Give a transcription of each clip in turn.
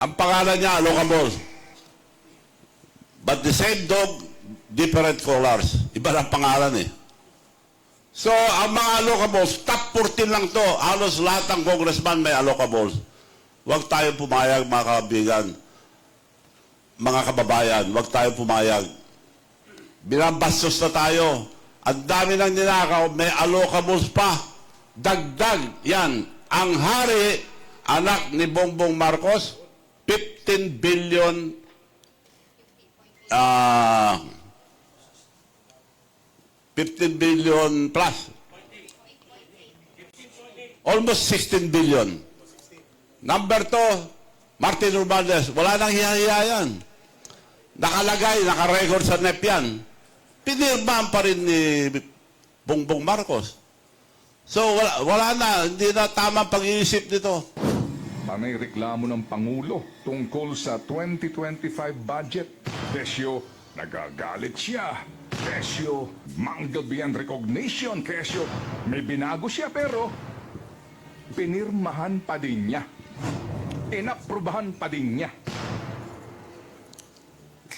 Ang pangalan niya, Alocable. But the same dog, different colors. Iba lang pangalan eh. So, ang mga allocables, top 14 lang to. Halos lahat ng congressman may allocables. Huwag tayo pumayag, mga kaibigan. Mga kababayan, huwag tayo pumayag. Binabastos na tayo. Ang dami nang ninakaw, may allocables pa. Dagdag, yan. Ang hari, anak ni Bongbong Marcos, 15 billion 15 billion plus. Almost 16 billion. Number 2, Martin Romualdez. Wala nang hiya-hiya yan. Nakalagay, nakarecord sa NEP yan. Pinirmahan pa rin ni Bongbong Marcos. So, wala na. Hindi na tamang pag-iisip nito. Panay reklamo ng Pangulo tungkol sa 2025 budget. Kesyo, nagagalit siya. Kesyo, mangled beyond recognition. Kesyo, may binago siya pero pinirmahan pa din niya. Inaprubahan pa din niya.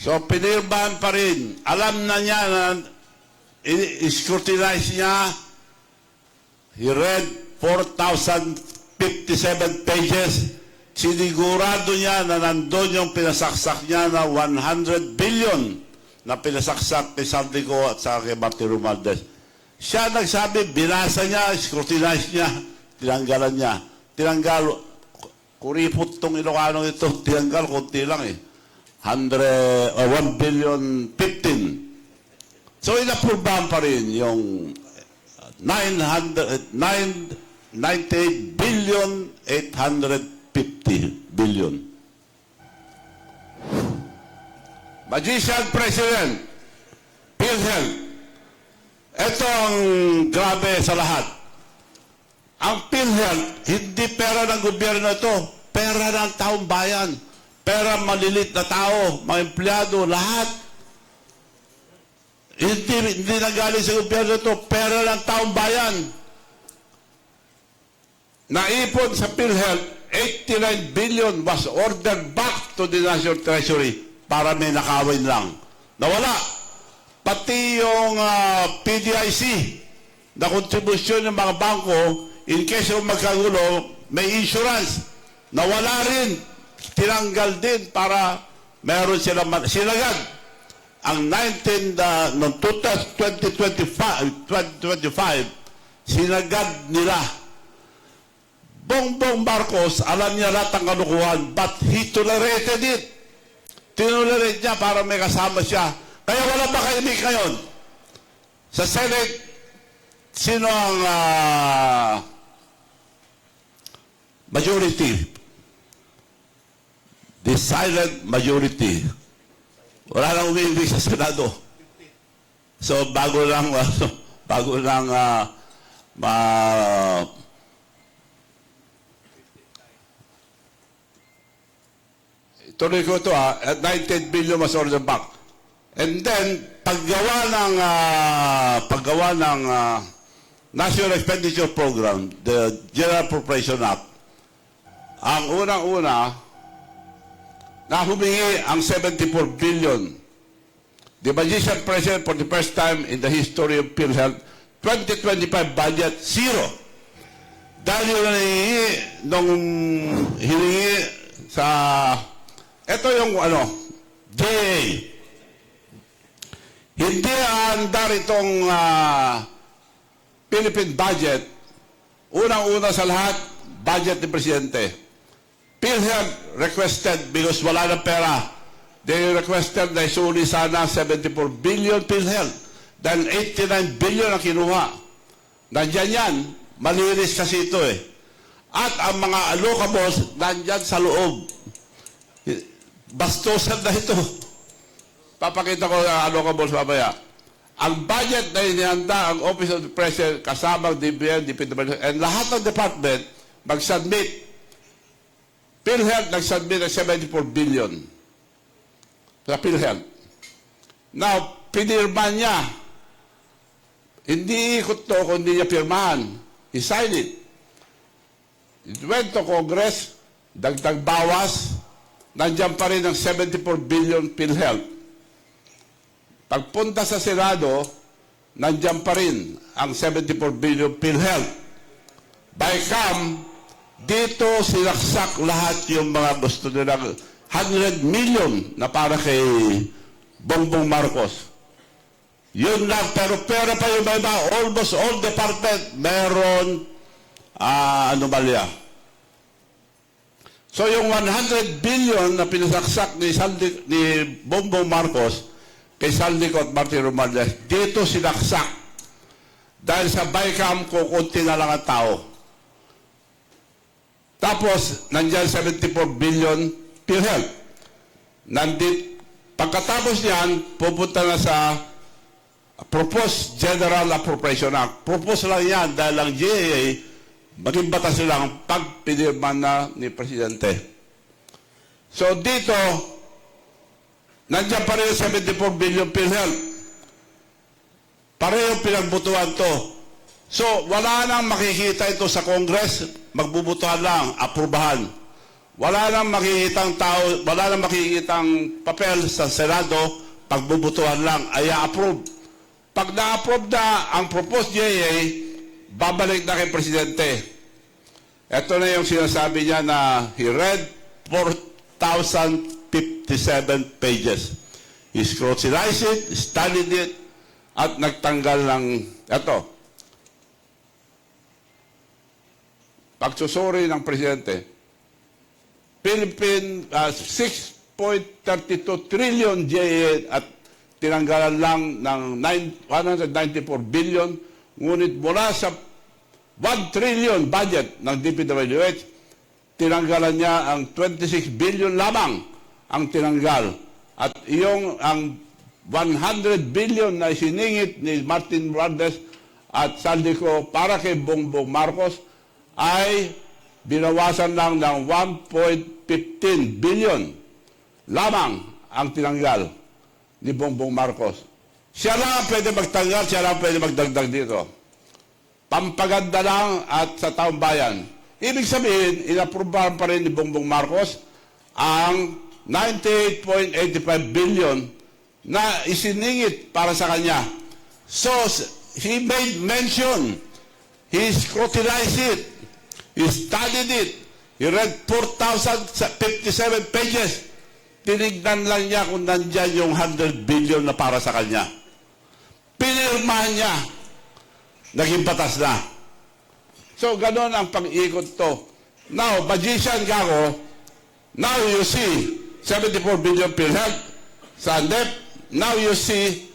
So, pinirmahan pa rin. Alam na niya na i-scrutinize niya. He read 4,057 pages. Sinigurado niya na nandun yung pinasaksak niya na 100 billion na pinasaksak kay Santiago at sa kay Martin Romualdez. Siya nagsabi, binasa niya, scrutinize niya, tinanggalan niya. Tinanggal, kuripot tong Ilocano ito, tinanggal, konti lang eh. 1 billion 15. So, inaprubahan pa rin yung 98 billion 850 billion. Magician President, PhilHealth. Ito ang grabe sa lahat. Ang PhilHealth, hindi pera ng gobyerno ito. Pera ng taong bayan. Pera malilit na tao, mga empleyado, lahat. Hindi nagaling sa gobyerno ito. Pera ng taong bayan. Naipon sa PhilHealth, 89 billion was ordered back to the National Treasury para may nakawin lang. Nawala. Pati yung PDIC na kontribusyon ng mga bangko, in case of magkagulo, may insurance. Nawala rin. Tinanggal din para meron silang sinagad. Ang 2025, sinagad nila. Bongbong Marcos, alam niya lahat ang kalukuhan, but he tolerated it. Tinolerate niya para may kasama siya. Kaya wala ba kayo ngayon? Sa Senate, sino ang majority? The silent majority. Wala nang umiibig sa Senado. So, bago lang tuloy ko ito at 19 billion was ordered back. And then, paggawa ng National Expenditure Program, the General Appropriation Act, ang unang-una, na humingi ang 74 billion. The Magician President, for the first time in the history of PhilHealth, 2025 budget, zero. Dahil yung hiningi sa ito yung DA. Hindi andar itong Philippine budget. Unang-una sa lahat, budget ni Presidente. PhilHealth requested, because wala ng pera, they requested na isuli sana 74 billion PhilHealth. Dahil 89 billion ang kinuha. Nandyan yan. Malinis kasi ito eh. At ang mga allocables, nandyan sa loob. Bastusan na ito. Papakita ko ang allocables mamaya. Ang budget na inihanda ang Office of the President, kasama ang DBM, DPWH, and lahat ng department, mag-submit. PhilHealth nag-submit ng 74 billion sa PhilHealth. Now, pinirma niya. Hindi ikot to kung hindi niya pirmahan. He signed it. It went to Congress, dagdag bawas, nandiyan pa rin ang 74 billion PhilHealth. Pagpunta sa Senado, nandiyan pa rin ang 74 billion PhilHealth. BICAM, dito sinaksak lahat yung mga gusto nilang 100 million na para kay Bongbong Marcos. Yun lang, pero pera pa yung iba. Almost all department meron anomalya. So yung 100 billion na pinasaksak ni Bongbong Marcos kay Saldico at Martin Romualdez, dito sinaksak. Dahil sa BICAM, kukunti na lang ang tao. Tapos, nandiyan 74 billion PhilHealth. Pagkatapos niyan, pupunta na sa Proposed General Appropriation Act. Propose lang yan dahil ang GAA, maging batas lang pag pinirma na ni Presidente. So dito, nandiyan pa rin 74 billion PhilHealth. Pareho pinagbutuhan to. So wala nang makikita ito sa Congress, magbubutuhan lang, aprubahan. Wala nang makikitang tao, wala nang makikitang papel sa Senado, pagbubutuhan lang, ay approve. Pag na-approve na ang proposed GAA, babalik na kay Presidente. Ito na yung sinasabi niya na he read 4,057 pages. He scrutinized it, studied it, at nagtanggal ng ito. Pagsusuri ng Presidente. Philippine 6.32 trillion GAA at tinanggalan lang ng 194 billion, ngunit mula sa 1 trillion budget ng DPWH, tinanggalan niya ang 26 billion lamang ang tinanggal. At ang 100 billion na siningit ni Martin Romualdez at Saldico para kay Bongbong Marcos ay binawasan lang ng 1.15 billion lamang ang tinanggal ni Bongbong Marcos. Siya lang ang pwede magtanggal, siya lang ang pwede magdagdag dito. Pampaganda lang at sa taong bayan. Ibig sabihin, inaprubahan pa rin ni Bongbong Marcos ang 98.85 billion na isiningit para sa kanya. So, he made mention, he scrutinized it, he studied it, he read 4,057 pages. Tinignan lang niya kung nandyan yung 100 billion na para sa kanya. Pinirmahan niya. Naging batas na. So, ganon ang pag-ikot to. Now, magician ka ako. Now you see 74 billion PhilHealth sa NDEP. Now you see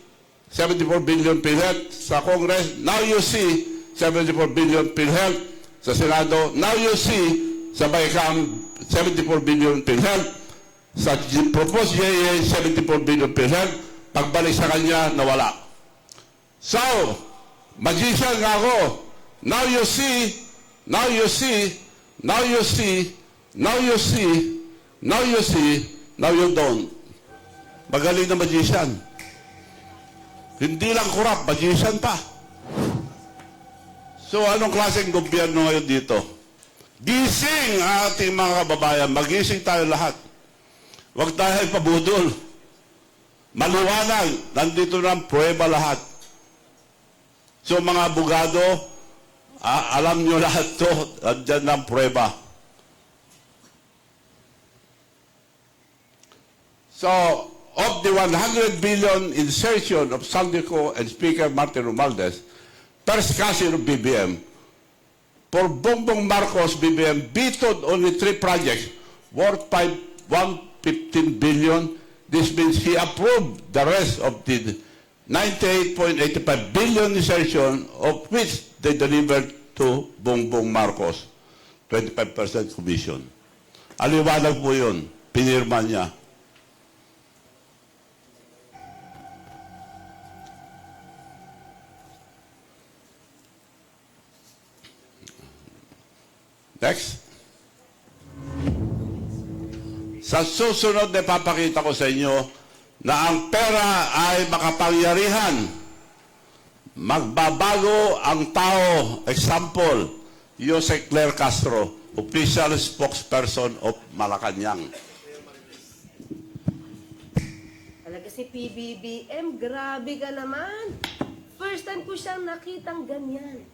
74 billion PhilHealth sa Congress. Now you see 74 billion PhilHealth sa Senado. Now you see sa BICAM 74 billion PhilHealth. Sa proposed GAA, 74 billion PhilHealth, pagbalik sa kanya, nawala. So, magician nga ako. Now you see, now you see, now you see, now you see, now you see, now you don't. Magaling na magician. Hindi lang kurap, magician pa. So, anong klaseng gobyerno ngayon dito? Gising ang ating mga kababayan. Magising tayo lahat. Huwag tayo pabudol. Maliwanag. Nandito na ang prueba lahat. So mga abogado, alam nyo lahat to. Nandyan na ang prueba. So, of the 100 billion insertion of Saldico and Speaker Martin Romualdez, first cousin of BBM, for Bongbong Marcos, BBM vetoed only 3 projects worth 115 billion. This means he approved the rest of the 98.85 billion insertion, of which they delivered to Bongbong Marcos. 25% commission. Aliwanag po yun. Pinirma niya. Next. Sa susunod na papakita ko sa inyo na ang pera ay makapangyarihan. Magbabago ang tao. Example, Jose Claire Castro, official spokesperson of Malacanang. Talaga si PBBM, grabe ka naman. First time ko siyang nakitang ganyan.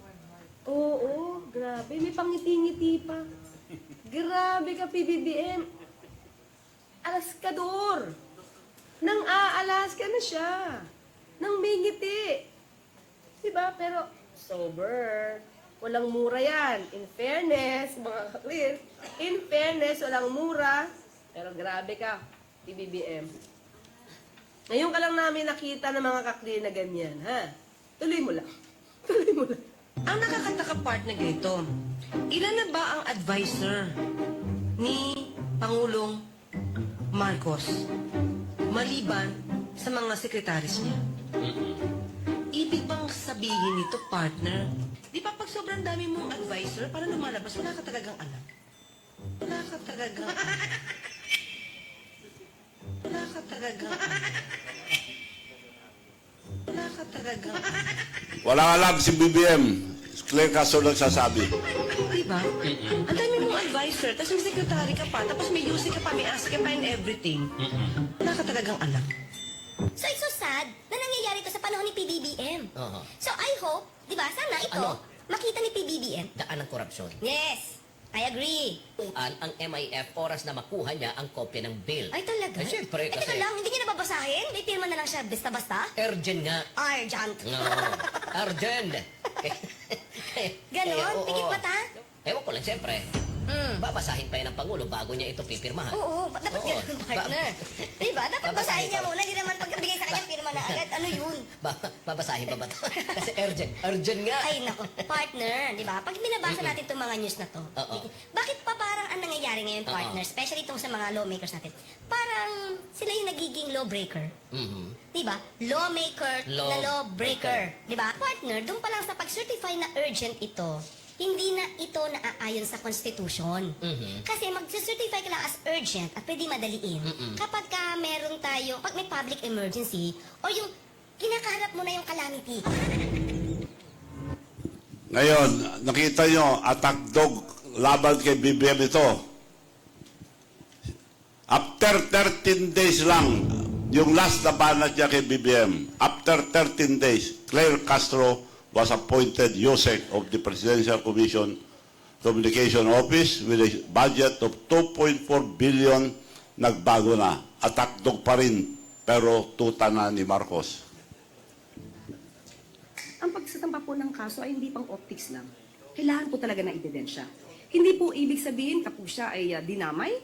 Oo, grabe. May pangiti-ngiti pa. Grabe ka, PBBM. Alaskador. Nang aalas ka na siya. Nang may ngiti. Diba? Pero, sober. Walang mura yan. In fairness, mga kaklir, in fairness, walang mura. Pero grabe ka, PBBM. Ngayon ka lang namin nakita ng mga kaklir na ganyan, ha? Tuloy mo lang. Tuloy mo lang. Ang nakakataka part na ganito, ilan na ba ang advisor ni Pangulong Marcos maliban sa mga sekretaris niya? Ibig bang sabihin nito, partner? Di ba pag sobrang dami mong advisor, para lumalabas, wala ka talagang alam. Wala ka talagang alam. Wala ka talagang alam. Wala ka talagang alam. Walang alam si BBM. Claire Castro nagsasabi. Di ba? Ang dami mong advisor, tapos may secretary ka pa, tapos may UC ka pa, may ASC ka pa, and everything. Wala ka talagang alam. So it's so sad na nangyayari ito sa panahon ni PBBM. Oo. So I hope, di ba, sana ito, Ano? makita ni PBBM. Daan ng korupsyon. Yes, I agree. Ang MIF, oras na makuha niya ang kopya ng bill. Ay talaga? Eh, siyempre, Teka kasi- lang, hindi niya nababasahin? May pirma na lang siya, basta-basta? Urgent nga. Urgent. No, urgent. Ganon? oo. Pikit mata? Ewan ko lang, siyempre. Babasahin pa yan ng Pangulo bago niya ito pipirmahan. Oo, dapat Oo. ganun, partner. Di ba? Dapat basahin niya muna, hindi naman pagkabigay sa kanya, pirma na agad. Ano yun? Babasahin pa ba ito? Kasi urgent. Urgent nga. Ay, nako, partner, di ba? Pag binabasa natin itong mga news na to, Oo. bakit pa parang ang nangyayari ngayon, partner, especially itong sa mga lawmakers natin, parang sila yung nagiging lawbreaker. Mhm. Di ba? Lawmaker na lawbreaker. Di ba? Partner, doon pa lang sa pag-certify na urgent ito, hindi na ito naaayon sa Constitution. Kasi mag-certify ka lang as urgent at pwede madaliin. Kapag ka meron tayo, pag may public emergency, o yung kinakaharap mo na yung calamity. Ngayon, nakita nyo, attack dog laban kay BBM ito. After 13 days lang, yung last na banat niya kay BBM, after 13 days, Claire Castro was appointed USEC of the Presidential Commission Communication Office with a budget of 2.4 billion. Nagbago na. Attack dog pa rin, pero tuta na ni Marcos. Ang pagsasampa po ng kaso ay hindi pang optics lang. Kailangan po talaga ng ebidensya. Hindi po ibig sabihin kapag siya ay dinamay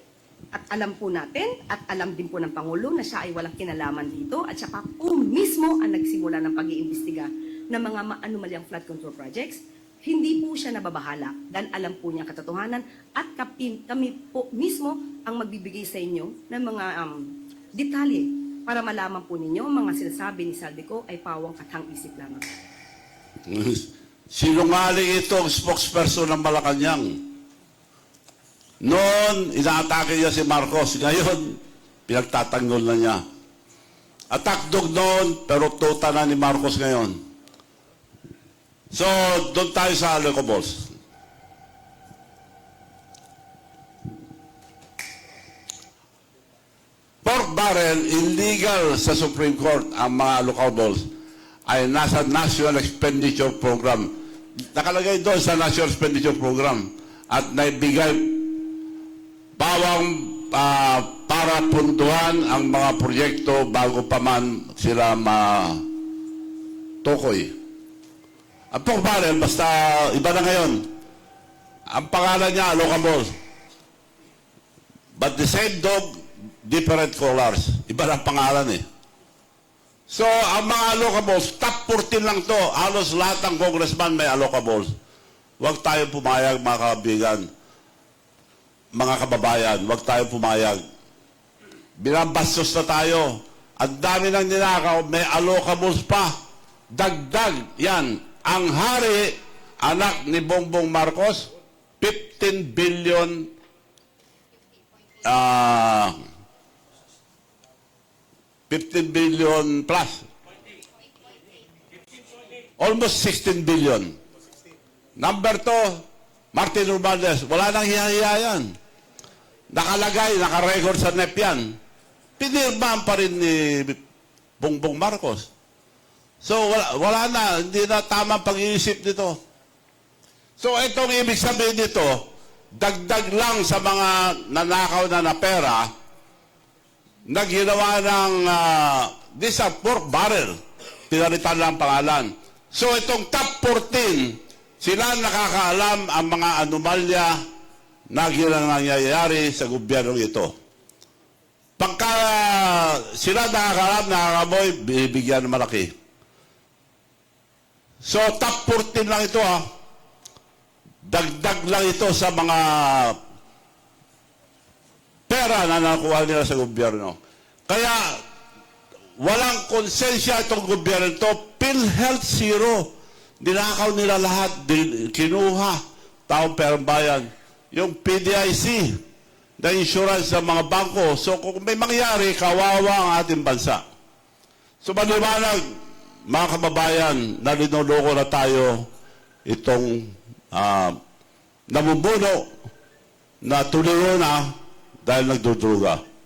at alam po natin at alam din po ng Pangulo na siya ay walang kinalaman dito at siya pa po mismo ang nagsimula ng pag-iimbestiga ng mga maanumalyang flood control projects. Hindi po siya nababahala dahil alam po niya ang katotohanan at kami po mismo ang magbibigay sa inyo ng mga detalye para malaman po ninyo ang mga sinasabi ni Saldico ay pawang kathang-isip lamang. Sinungaling itong spokesperson ng Malacanang. Noon, inaatake niya si Marcos. Ngayon, pinagtatanggol na niya. Attack dog noon, pero tuta na ni Marcos ngayon. So, doon tayo sa allocables. Pork barrel, illegal sa Supreme Court ang mga allocables ay nasa National Expenditure Program. Nakalagay doon sa National Expenditure Program at naibigay bawang para punduhan ang mga proyekto bago pa man sila matukoy. Ang pork barrel, basta iba na ngayon. Ang pangalan niya, allocables. But the same dog, different colors. Iba na ang pangalan eh. So, ang mga allocables, top 14 lang to. Halos lahat ng congressman may allocables. Huwag tayo pumayag, mga kaibigan. Mga kababayan, huwag tayo pumayag. Binabastos na tayo. Ang dami ng ninakaw, may allocables pa. Dagdag, yan. Ang hari, anak ni Bongbong Marcos, 15 billion 15 billion plus. Almost 16 billion. Number 2, Martin Romualdez. Wala nang hiya-hiya yan. Nakalagay, nakarecord sa NEP yan. pinirmahan pa rin ni Bongbong Marcos. So, wala na, hindi na tamang pag-iisip nito. So, itong ibig sabihin nito, dagdag lang sa mga nanakaw na pera na ginawa ng this a pork barrel. Pinalitan lang pangalan. So, itong top 14, sila nakakaalam ang mga anomalya na nangyayari sa gobyerno ito. Pagka sila nakakaalam, nakakamoy, bibigyan ng malaki. So, top 14 lang ito Dagdag lang ito sa mga pera na nakuha nila sa gobyerno. Kaya, walang konsensya itong gobyerno ito. PhilHealth zero. Dinakaw nila lahat. Kinuha. Taong perang bayan. Yung PDIC na insurance sa mga bangko. So, kung may mangyari, kawawa ang ating bansa. So, maliwanag, mga kababayan, na linuloko na tayo itong namumuno na tuloy na dahil nagdudruga.